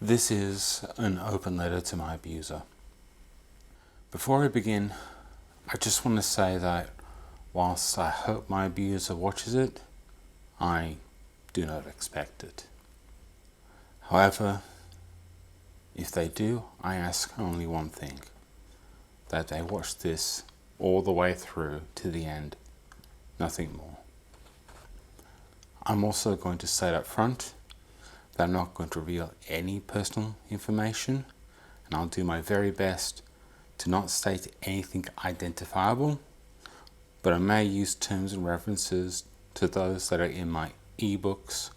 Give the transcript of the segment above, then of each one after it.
This is an open letter to my abuser. Before I begin, I just want to say that whilst I hope my abuser watches it, I do not expect it. However, if they do, I ask only one thing: that they watch this all the way through to the end, nothing more. I'm also going to say up front that I'm not going to reveal any personal information, and I'll do my very best to not state anything identifiable, but I may use terms and references to those that are in my ebooks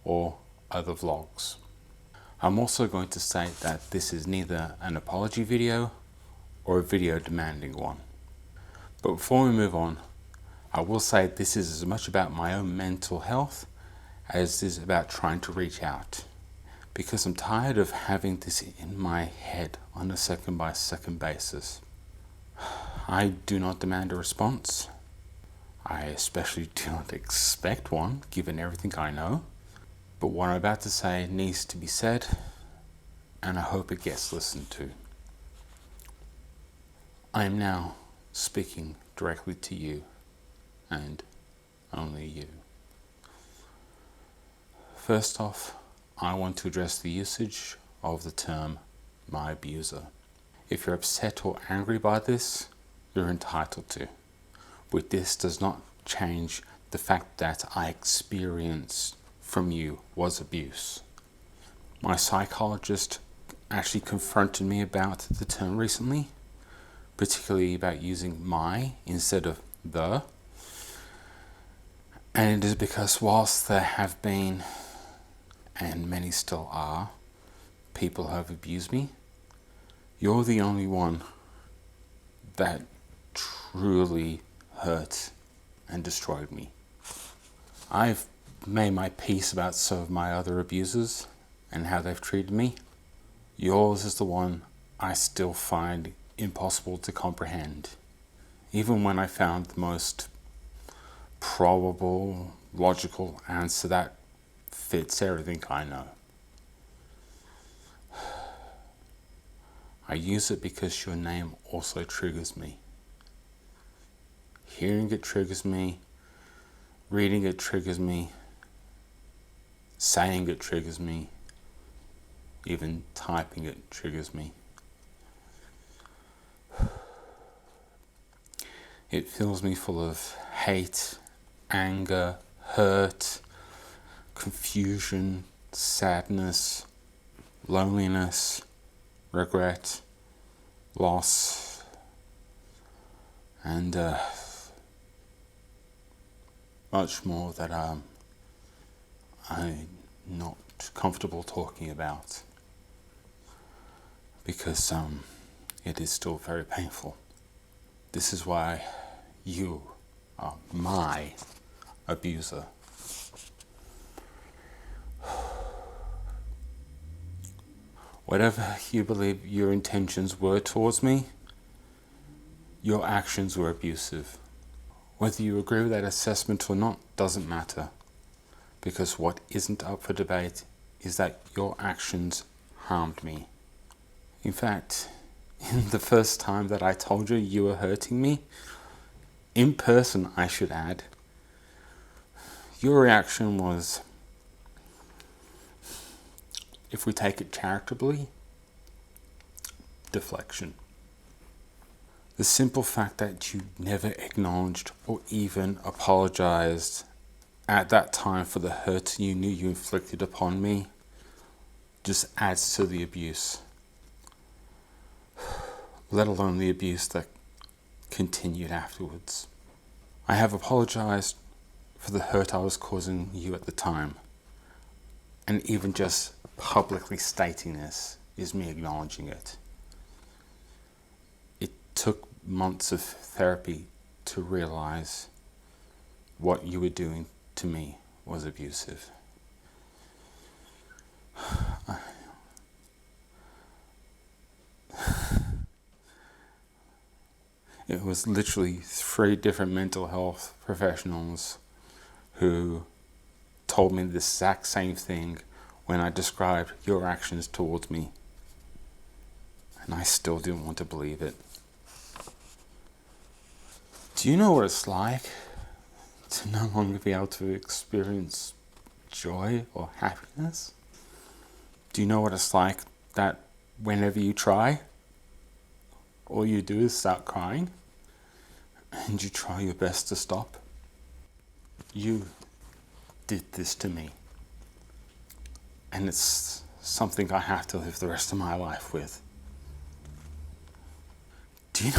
or other vlogs. I'm also going to state that this is neither an apology video or a video demanding one. But before we move on, I will say this is as much about my own mental health as it is about trying to reach out, because I'm tired of having this in my head on a second by second basis. I do not demand a response. I especially do not expect one, given everything I know. But what I'm about to say needs to be said, and I hope it gets listened to. I am now speaking directly to you, and only you. First off, I want to address the usage of the term my abuser. If you're upset or angry by this, you're entitled to. But this does not change the fact that I experienced from you was abuse. My psychologist actually confronted me about the term recently, particularly about using my instead of the. And it is because whilst there have been, and many still are, people who have abused me, you're the only one that truly hurt and destroyed me. I've made my peace about some of my other abusers and how they've treated me. Yours is the one I still find impossible to comprehend, even when I found the most probable, logical answer that fits everything I know. I use it because your name also triggers me. Hearing it triggers me, reading it triggers me, saying it triggers me, even typing it triggers me. It fills me full of hate, anger, hurt, confusion, sadness, loneliness, regret, loss, and much more that I'm not comfortable talking about, because it is still very painful. This is why you are my abuser. Whatever you believe your intentions were towards me, your actions were abusive. Whether you agree with that assessment or not doesn't matter, because what isn't up for debate is that your actions harmed me. In fact, in the first time that I told you you were hurting me, in person I should add, your reaction was, if we take it charitably, deflection. The simple fact that you never acknowledged or even apologized at that time for the hurt you knew you inflicted upon me just adds to the abuse, let alone the abuse that continued afterwards. I have apologized for the hurt I was causing you at the time, and even just publicly stating this is me acknowledging it. It took months of therapy to realize what you were doing to me was abusive. It was literally 3 different mental health professionals who told me the exact same thing when I described your actions towards me, and I still didn't want to believe it. Do you know what it's like to no longer be able to experience joy or happiness? Do you know what it's like that whenever you try, all you do is start crying, and you try your best to stop? You did this to me, and it's something I have to live the rest of my life with. Do you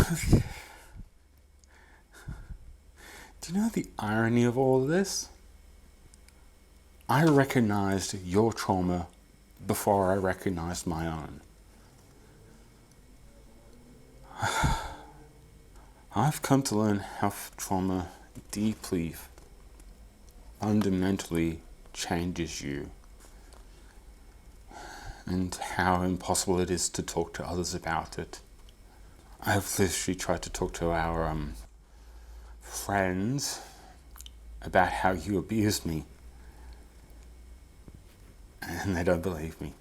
know the irony of all of this? I recognized your trauma before I recognized my own. I've come to learn how trauma deeply, fundamentally changes you, and how impossible it is to talk to others about it. I've literally tried to talk to our friends about how you abused me, and they don't believe me.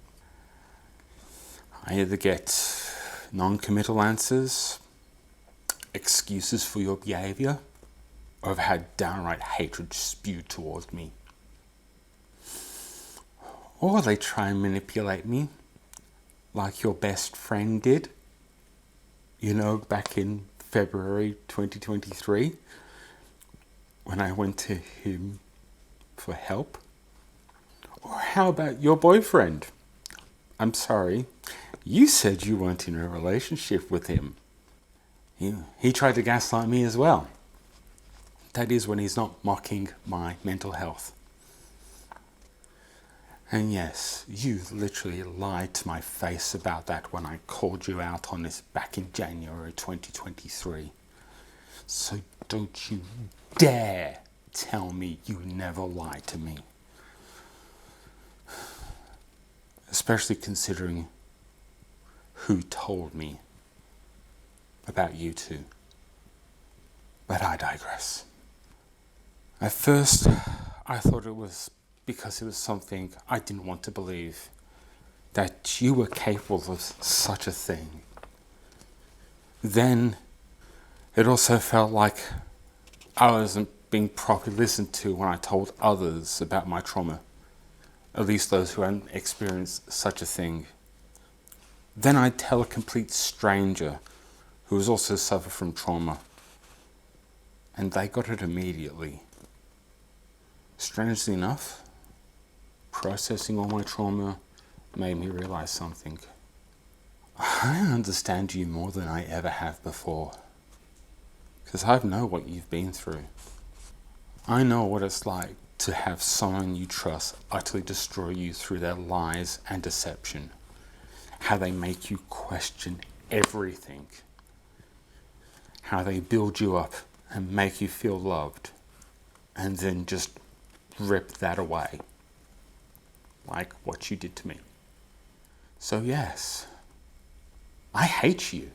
I either get non-committal answers, excuses for your behaviour, or I've had downright hatred spewed towards me. Or they try and manipulate me, like your best friend did, back in February 2023, when I went to him for help. Or how about your boyfriend? I'm sorry, you said you weren't in a relationship with him. He tried to gaslight me as well. That is when he's not mocking my mental health. And yes, you literally lied to my face about that when I called you out on this back in January 2023. So don't you dare tell me you never lied to me. Especially considering who told me about you two. But I digress. At first, I thought it was because it was something I didn't want to believe, that you were capable of such a thing. Then, it also felt like I wasn't being properly listened to when I told others about my trauma, at least those who hadn't experienced such a thing. Then I'd tell a complete stranger who has also suffered from trauma, and they got it immediately. Strangely enough, processing all my trauma made me realize something. I understand you more than I ever have before, because I know what you've been through. I know what it's like to have someone you trust utterly destroy you through their lies and deception, how they make you question everything, how they build you up and make you feel loved, and then just rip that away, like what you did to me. So yes, I hate you,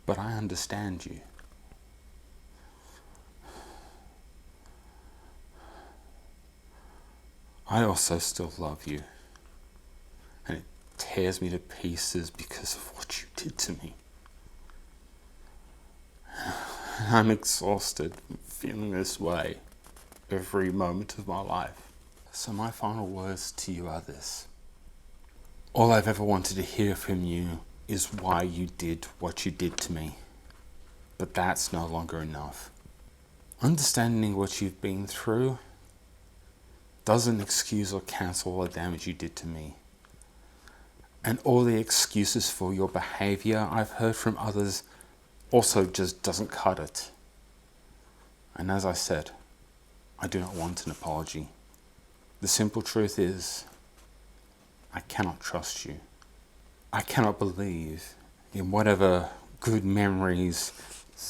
but I understand you. I also still love you, and it tears me to pieces because of what you did to me. I'm exhausted feeling this way every moment of my life. So my final words to you are this. All I've ever wanted to hear from you is why you did what you did to me. But that's no longer enough. Understanding what you've been through doesn't excuse or cancel all the damage you did to me. And all the excuses for your behavior I've heard from others also just doesn't cut it. And as I said, I do not want an apology. The simple truth is, I cannot trust you. I cannot believe in whatever good memories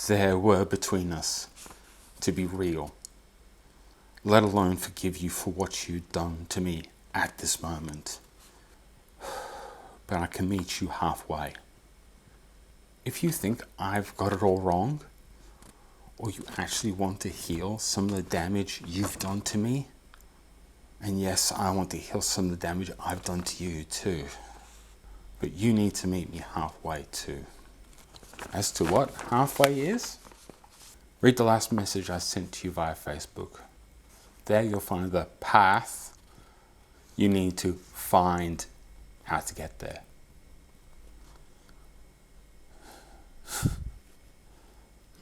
there were between us to be real, let alone forgive you for what you've done to me at this moment. But I can meet you halfway. If you think I've got it all wrong, or you actually want to heal some of the damage you've done to me, And yes, I want to heal some of the damage I've done to you too. But you need to meet me halfway too. As to what halfway is? Read the last message I sent to you via Facebook. There you'll find the path you need to find how to get there.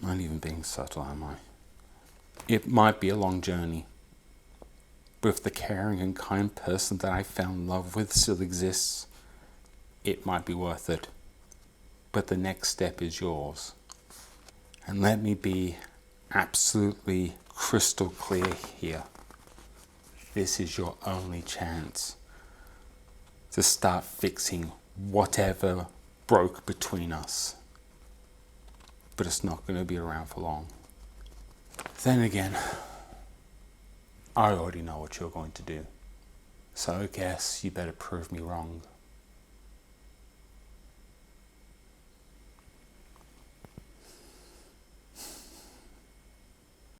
Not even being subtle, am I? It might be a long journey, but if the caring and kind person that I fell in love with still exists, it might be worth it. But the next step is yours. And let me be absolutely crystal clear here. This is your only chance to start fixing whatever broke between us. But it's not going to be around for long. Then again, I already know what you're going to do. So I guess you better prove me wrong.